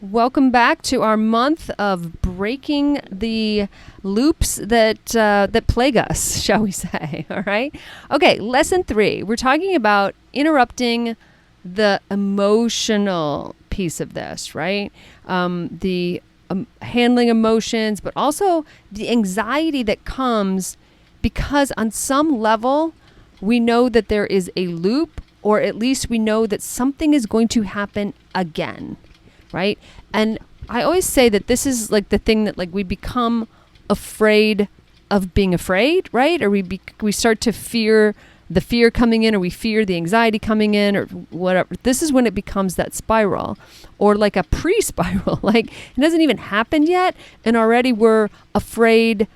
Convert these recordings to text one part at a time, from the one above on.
Welcome back to our month of breaking the loops that plague us, shall we say? All right. Okay. Lesson 3. We're talking about interrupting the emotional piece of this, right? The handling emotions, but also the anxiety that comes because on some level we know that there is a loop, or at least we know that something is going to happen again. Right? And I always say that this is like the thing that like we become afraid of being afraid, right? Or we start to fear the fear coming in, or we fear the anxiety coming in, or whatever. This is when it becomes that spiral, or like a pre-spiral. Like it hasn't even happened yet, and already we're afraid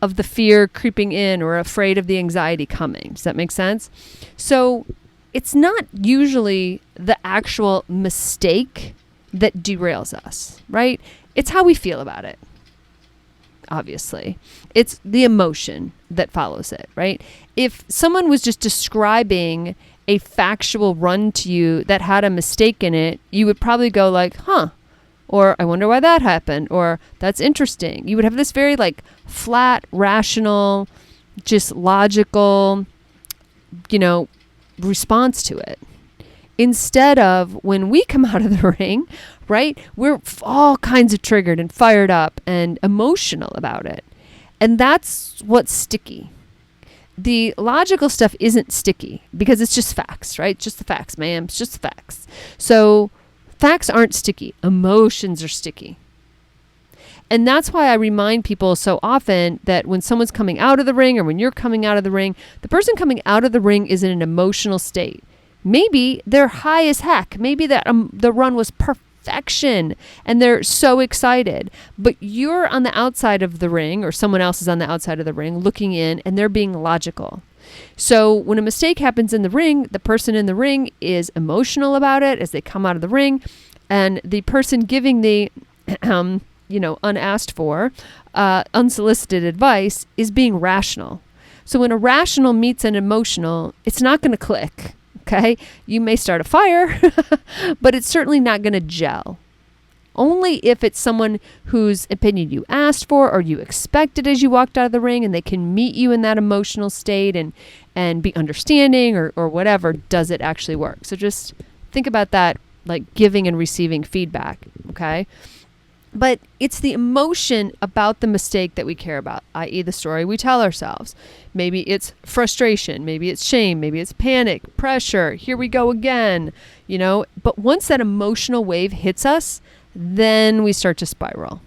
of the fear creeping in, or afraid of the anxiety coming. Does that make sense? So it's not usually the actual mistake that derails us, right? It's how we feel about it. Obviously, it's the emotion that follows it, right? If someone was just describing a factual run to you that had a mistake in it, you would probably go like, huh, or I wonder why that happened, or that's interesting. You would have this very like flat, rational, just logical, response to it. Instead of when we come out of the ring, right, we're all kinds of triggered and fired up and emotional about it. And that's what's sticky. The logical stuff isn't sticky because it's just facts, right? Just the facts, ma'am. It's just the facts. So facts aren't sticky. Emotions are sticky. And that's why I remind people so often that when someone's coming out of the ring, or when you're coming out of the ring, the person coming out of the ring is in an emotional state. Maybe they're high as heck. Maybe that the run was perfection and they're so excited. But you're on the outside of the ring, or someone else is on the outside of the ring looking in, and they're being logical. So when a mistake happens in the ring, the person in the ring is emotional about it as they come out of the ring. And the person giving the, unasked for, unsolicited advice is being rational. So when a rational meets an emotional, it's not going to click. Okay, you may start a fire, but it's certainly not going to gel. Only if it's someone whose opinion you asked for or you expected as you walked out of the ring, and they can meet you in that emotional state and be understanding or whatever, does it actually work. So just think about that, like giving and receiving feedback, okay? But it's the emotion about the mistake that we care about, i.e. the story we tell ourselves. Maybe it's frustration, maybe it's shame, maybe it's panic, pressure, here we go again, But once that emotional wave hits us, then we start to spiral.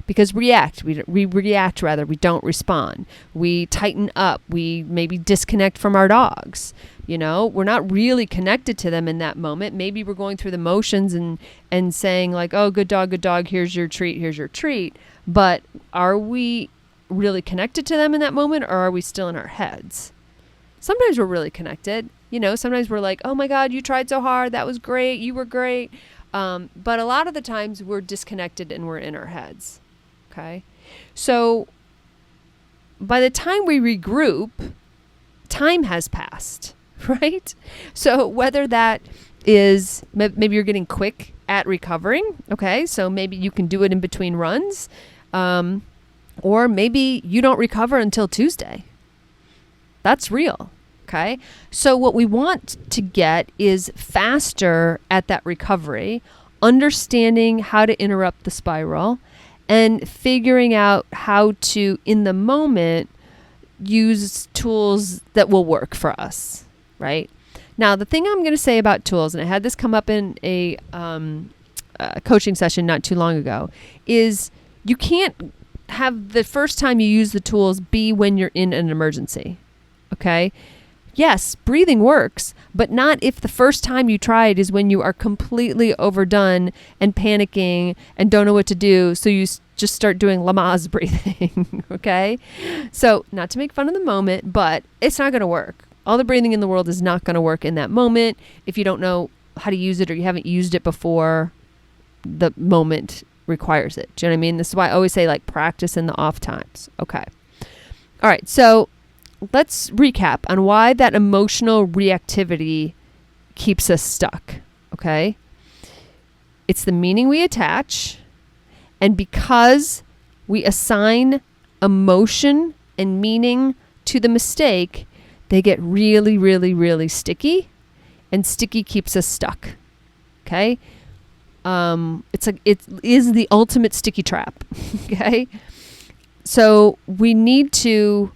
Because we react, we don't respond. We tighten up, we maybe disconnect from our dogs. We're not really connected to them in that moment. Maybe we're going through the motions and saying like, oh, good dog, here's your treat. But are we really connected to them in that moment, or are we still in our heads? Sometimes we're really connected. Sometimes we're like, oh my God, you tried so hard. That was great. You were great. But a lot of the times we're disconnected and we're in our heads. Okay. So by the time we regroup, time has passed. Right? So whether that is, maybe you're getting quick at recovering, okay? So maybe you can do it in between runs, or maybe you don't recover until Tuesday. That's real, okay? So what we want to get is faster at that recovery, understanding how to interrupt the spiral, and figuring out how to, in the moment, use tools that will work for us. Right? Now, the thing I'm going to say about tools, and I had this come up in a coaching session not too long ago, is you can't have the first time you use the tools be when you're in an emergency. Okay? Yes, breathing works, but not if the first time you try it is when you are completely overdone and panicking and don't know what to do. So you just start doing Lamaze breathing. Okay? So not to make fun of the moment, but it's not going to work. All the breathing in the world is not going to work in that moment if you don't know how to use it, or you haven't used it before the moment requires it. Do you know what I mean? This is why I always say like practice in the off times. Okay. All right. So let's recap on why that emotional reactivity keeps us stuck. Okay. It's the meaning we attach. And because we assign emotion and meaning to the mistake, they get really, really, really sticky. And sticky keeps us stuck. Okay? It is the ultimate sticky trap. Okay? So we need to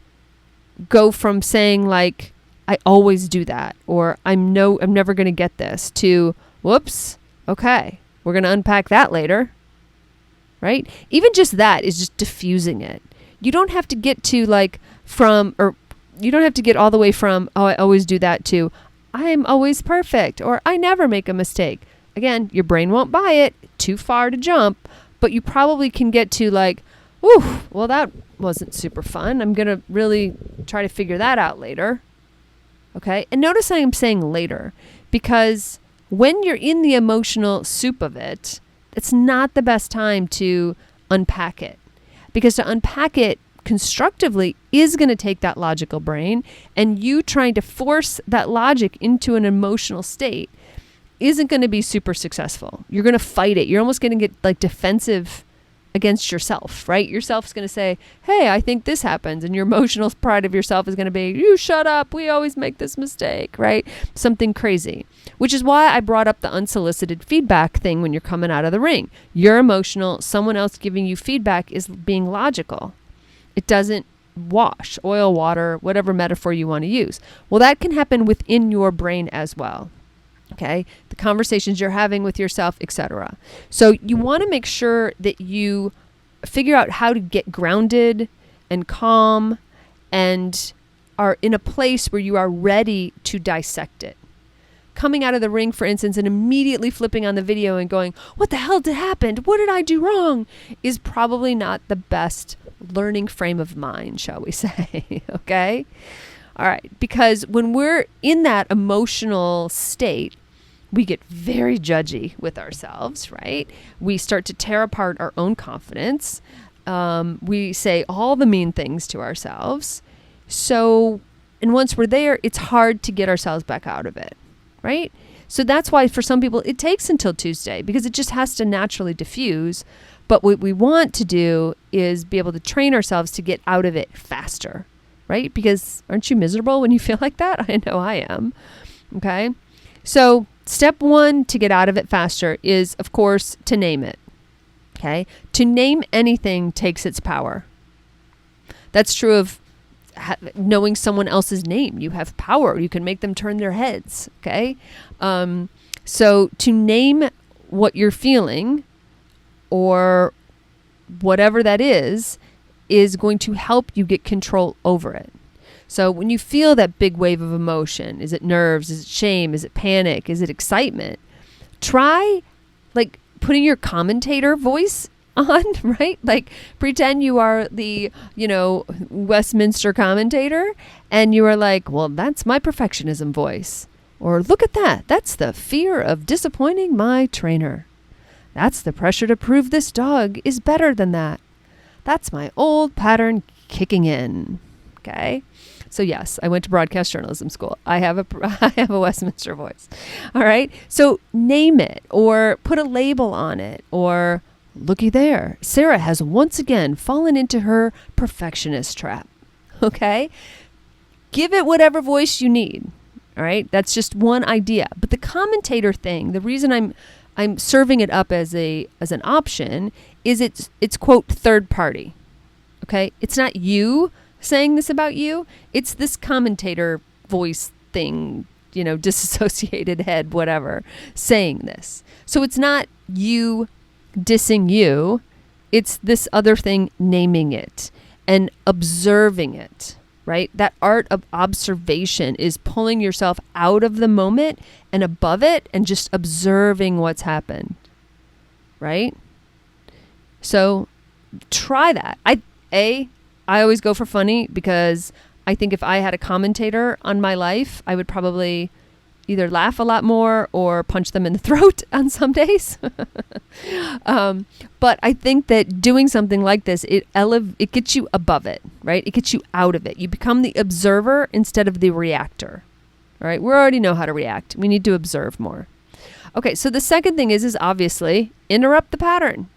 go from saying like, I always do that, or I'm never going to get this, to, whoops, okay, we're going to unpack that later, right? Even just that is just diffusing it. You don't have to get to you don't have to get all the way from, oh, I always do that, to, I'm always perfect, or I never make a mistake. Again, your brain won't buy it, too far to jump, but you probably can get to like, ooh, well, that wasn't super fun. I'm going to really try to figure that out later. Okay. And notice I am saying later, because when you're in the emotional soup of it, it's not the best time to unpack it, because to unpack it constructively is going to take that logical brain, and you trying to force that logic into an emotional state isn't going to be super successful. You're going to fight it. You're almost going to get like defensive against yourself, right? Yourself's going to say, hey, I think this happens. And your emotional pride of yourself is going to be, you shut up. We always make this mistake, right? Something crazy, which is why I brought up the unsolicited feedback thing when you're coming out of the ring. You're emotional. Someone else giving you feedback is being logical. It doesn't wash, oil, water, whatever metaphor you want to use. Well, that can happen within your brain as well. Okay, the conversations you're having with yourself, etc. So you want to make sure that you figure out how to get grounded and calm and are in a place where you are ready to dissect it. Coming out of the ring, for instance, and immediately flipping on the video and going, what the hell happened? What did I do wrong? Is probably not the best learning frame of mind, shall we say. Okay? All right, because when we're in that emotional state, we get very judgy with ourselves, right? We start to tear apart our own confidence. We say all the mean things to ourselves. So, and once we're there, it's hard to get ourselves back out of it, right? So that's why for some people it takes until Tuesday, because it just has to naturally diffuse. But what we want to do is be able to train ourselves to get out of it faster, right? Because aren't you miserable when you feel like that? I know I am. Okay. So step one to get out of it faster is, of course, to name it. Okay. To name anything takes its power. That's true of knowing someone else's name. You have power. You can make them turn their heads. Okay. So to name what you're feeling or whatever that is going to help you get control over it. So when you feel that big wave of emotion, is it nerves? Is it shame? Is it panic? Is it excitement? Try like putting your commentator voice on, right? Like pretend you are the, Westminster commentator and you are like, well, that's my perfectionism voice. Or look at that. That's the fear of disappointing my trainer. That's the pressure to prove this dog is better than that. That's my old pattern kicking in. Okay. So yes, I went to broadcast journalism school. I have a Westminster voice. All right. So name it or put a label on it, or looky there. Sarah has once again fallen into her perfectionist trap. Okay. Give it whatever voice you need. All right. That's just one idea. But the commentator thing, the reason I'm serving it up as an option is it's quote third party. Okay. It's not you saying this about you. It's this commentator voice thing, disassociated head, whatever, saying this. So it's not you dissing you. It's this other thing naming it and observing it, right? That art of observation is pulling yourself out of the moment and above it and just observing what's happened, right? So try that. I always go for funny because I think if I had a commentator on my life, I would probably either laugh a lot more or punch them in the throat on some days. But I think that doing something like this, it gets you above it, right? It gets you out of it. You become the observer instead of the reactor. All right. We already know how to react. We need to observe more. Okay, so the second thing is obviously interrupt the pattern.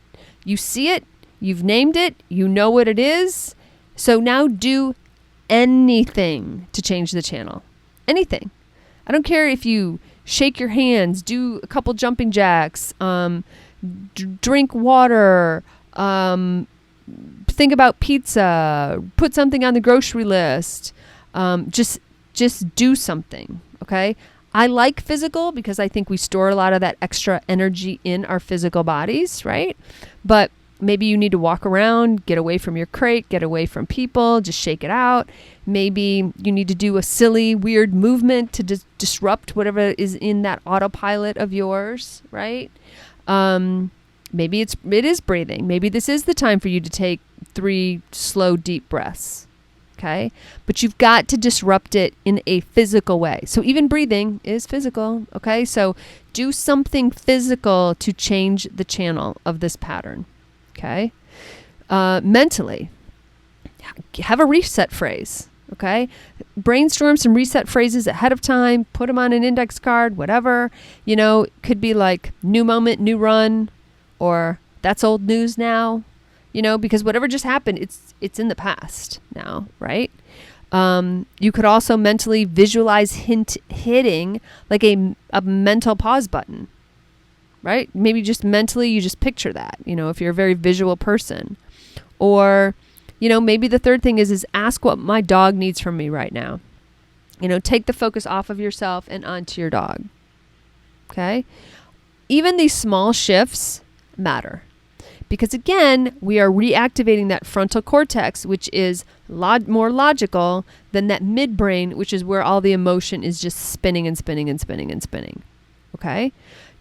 You see it, you've named it, you know what it is. So now do anything to change the channel. Anything. I don't care if you shake your hands, do a couple jumping jacks, drink water, think about pizza, put something on the grocery list. Just do something, okay? I like physical because I think we store a lot of that extra energy in our physical bodies, right? But maybe you need to walk around, get away from your crate, get away from people, just shake it out. Maybe you need to do a silly, weird movement to disrupt whatever is in that autopilot of yours, right? Maybe it is breathing. Maybe this is the time for you to take 3 slow, deep breaths. Okay. But you've got to disrupt it in a physical way. So even breathing is physical. Okay. So do something physical to change the channel of this pattern. Okay. Mentally, have a reset phrase. Okay. Brainstorm some reset phrases ahead of time, put them on an index card, whatever, it could be like new moment, new run, or that's old news now. Because whatever just happened, it's in the past now, right? You could also mentally visualize hitting like a mental pause button, right? Maybe just mentally, you just picture that, if you're a very visual person. Or, maybe the third thing is ask what my dog needs from me right now. Take the focus off of yourself and onto your dog. Okay? Even these small shifts matter. Because again, we are reactivating that frontal cortex, which is more logical than that midbrain, which is where all the emotion is just spinning and spinning and spinning and spinning. Okay?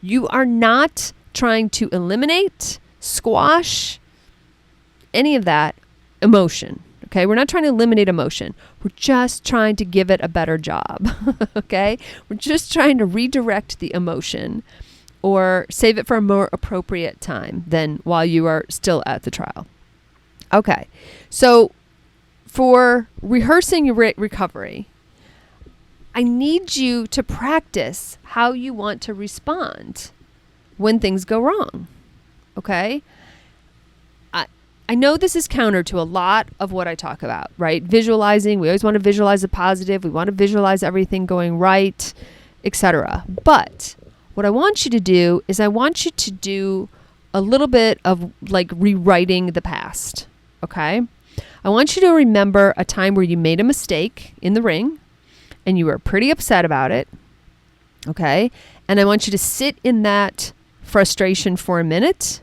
You are not trying to eliminate, squash any of that emotion. Okay? We're not trying to eliminate emotion. We're just trying to give it a better job. Okay? We're just trying to redirect the emotion or save it for a more appropriate time than while you are still at the trial. Okay, so for rehearsing your recovery, I need you to practice how you want to respond when things go wrong. Okay? I know this is counter to a lot of what I talk about, right? Visualizing, we always want to visualize the positive, we want to visualize everything going right, etc. But what I want you to do is I want you to do a little bit of like rewriting the past, okay? I want you to remember a time where you made a mistake in the ring and you were pretty upset about it, okay? And I want you to sit in that frustration for a minute.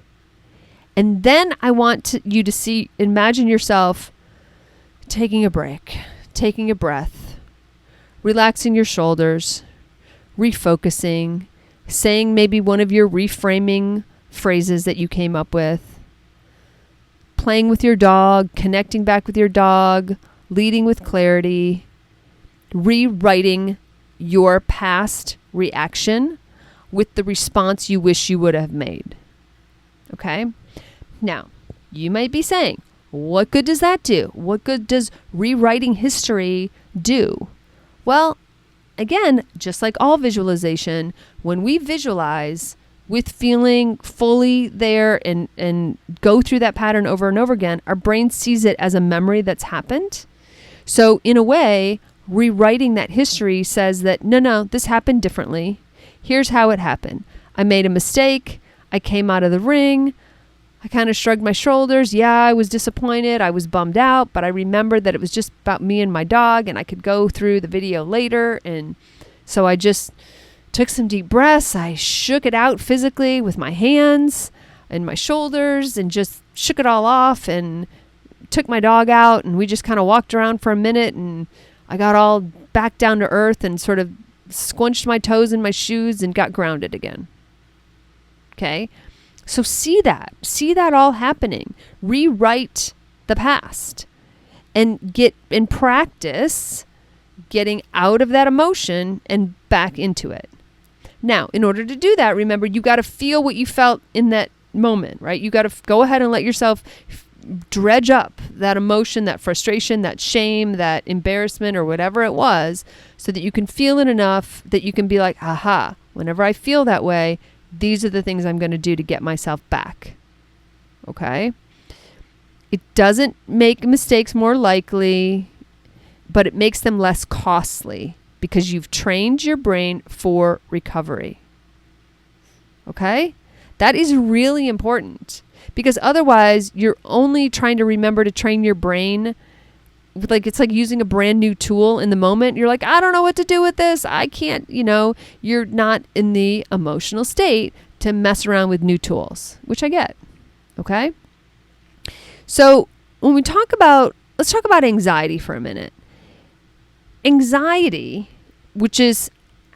And then I want you to imagine yourself taking a break, taking a breath, relaxing your shoulders, refocusing, saying maybe one of your reframing phrases that you came up with, playing with your dog, connecting back with your dog, leading with clarity, rewriting your past reaction with the response you wish you would have made. Okay? Now, you might be saying, what good does that do? What good does rewriting history do? Well, again, just like all visualization, when we visualize with feeling fully there and go through that pattern over and over again, our brain sees it as a memory that's happened. So in a way, rewriting that history says that, no, this happened differently. Here's how it happened. I made a mistake. I came out of the ring. I kind of shrugged my shoulders. Yeah, I was disappointed. I was bummed out, but I remembered that it was just about me and my dog, and I could go through the video later. And so I just took some deep breaths. I shook it out physically with my hands and my shoulders and just shook it all off and took my dog out, and we just kind of walked around for a minute, and I got all back down to earth and sort of squunched my toes in my shoes and got grounded again. Okay? So see that all happening. Rewrite the past and get in practice getting out of that emotion and back into it. Now, in order to do that, remember, you got to feel what you felt in that moment, right? You got to go ahead and let yourself dredge up that emotion, that frustration, that shame, that embarrassment, or whatever it was, so that you can feel it enough that you can be like, aha, Whenever I feel that way, these are the things I'm going to do to get myself back. Okay? It doesn't make mistakes more likely, but it makes them less costly because you've trained your brain for recovery. Okay? That is really important because otherwise you're only trying to remember to train your brain. Like it's like using a brand new tool in the moment. You're like, I don't know what to do with this. I can't, you're not in the emotional state to mess around with new tools, which I get. Okay? So when let's talk about anxiety for a minute. Anxiety, which is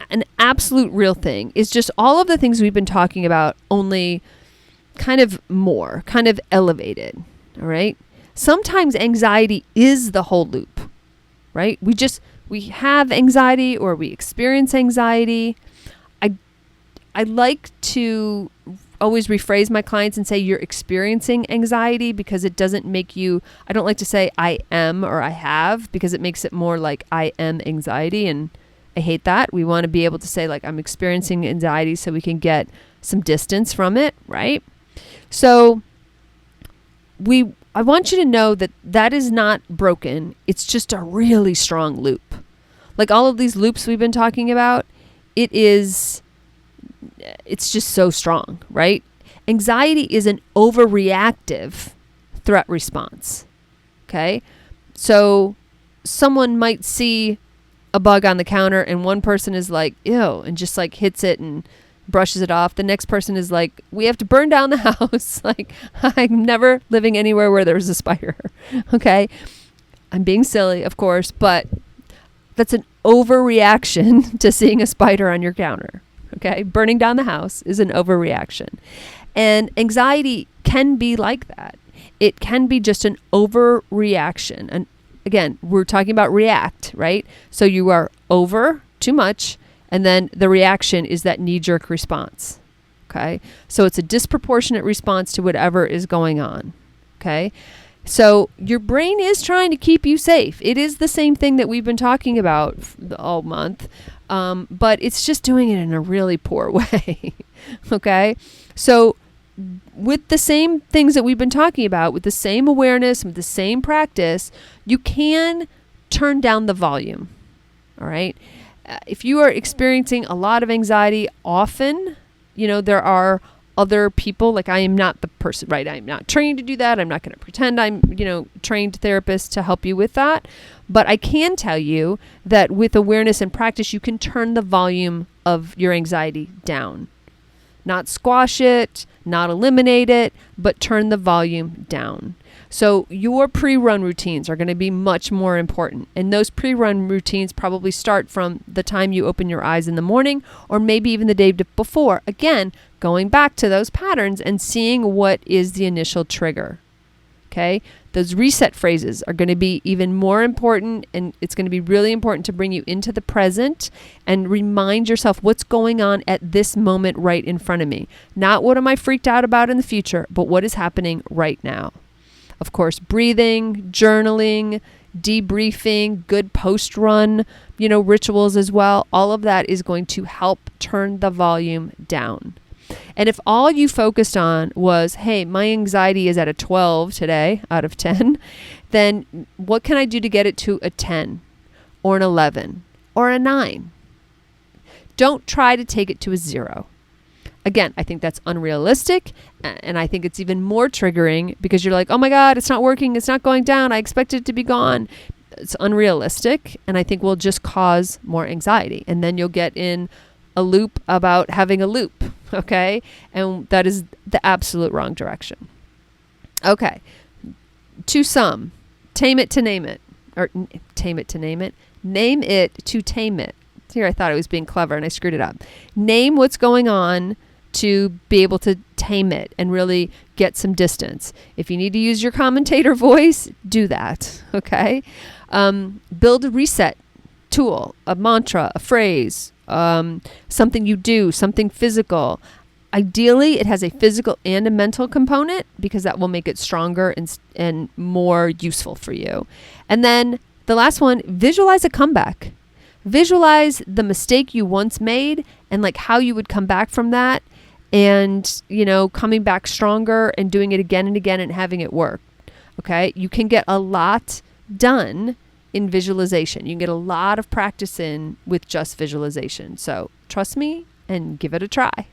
an absolute real thing, is just all of the things we've been talking about, only kind of elevated. All right. Sometimes anxiety is the whole loop, right? We have anxiety or we experience anxiety. I like to always rephrase my clients and say you're experiencing anxiety because it doesn't make you, I don't like to say I am or I have because it makes it more like I am anxiety, and I hate that. We want to be able to say like I'm experiencing anxiety so we can get some distance from it, right? So I want you to know that is not broken. It's just a really strong loop. Like all of these loops we've been talking about, it's just so strong, right? Anxiety is an overreactive threat response. Okay? So someone might see a bug on the counter and one person is like, ew, and just like hits it and brushes it off. The next person is like, we have to burn down the house. Like, I'm never living anywhere where there's a spider. Okay? I'm being silly, of course, but that's an overreaction to seeing a spider on your counter. Okay? Burning down the house is an overreaction. And anxiety can be like that. It can be just an overreaction. And again, we're talking about react, right? So you are over too much, and then the reaction is that knee-jerk response. Okay? So it's a disproportionate response to whatever is going on. Okay? So your brain is trying to keep you safe. It is the same thing that we've been talking about all month, but it's just doing it in a really poor way. Okay? So with the same things that we've been talking about, with the same awareness, with the same practice, you can turn down the volume. All right? If you are experiencing a lot of anxiety often, there are other people, like I am not the person, right? I'm not trained to do that. I'm not going to pretend I'm, trained therapist to help you with that. But I can tell you that with awareness and practice, you can turn the volume of your anxiety down. Not squash it, not eliminate it, but turn the volume down. So your pre-run routines are going to be much more important. And those pre-run routines probably start from the time you open your eyes in the morning or maybe even the day before. Again, going back to those patterns and seeing what is the initial trigger. Okay? Those reset phrases are going to be even more important, and it's going to be really important to bring you into the present and remind yourself what's going on at this moment right in front of me. Not what am I freaked out about in the future, but what is happening right now. Of course, breathing, journaling, debriefing, good post-run, rituals as well. All of that is going to help turn the volume down. And if all you focused on was, hey, my anxiety is at a 12 today out of 10, then what can I do to get it to a 10 or an 11 or a 9? Don't try to take it to a 0. Again, I think that's unrealistic, and I think it's even more triggering because you're like, oh my God, it's not working. It's not going down. I expect it to be gone. It's unrealistic, and I think will just cause more anxiety. And then you'll get in a loop about having a loop, okay? And that is the absolute wrong direction. Okay. To some, tame it to name it. Or tame it to name it. Name it to tame it. Here, I thought I was being clever, and I screwed it up. Name what's going on to be able to tame it and really get some distance. If you need to use your commentator voice, do that, okay? Build a reset tool, a mantra, a phrase, something you do, something physical. Ideally, it has a physical and a mental component because that will make it stronger and more useful for you. And then the last one, visualize a comeback. Visualize the mistake you once made and like how you would come back from that, and, you know, coming back stronger and doing it again and again and having it work. Okay. You can get a lot done in visualization. You can get a lot of practice in with just visualization. So trust me and give it a try.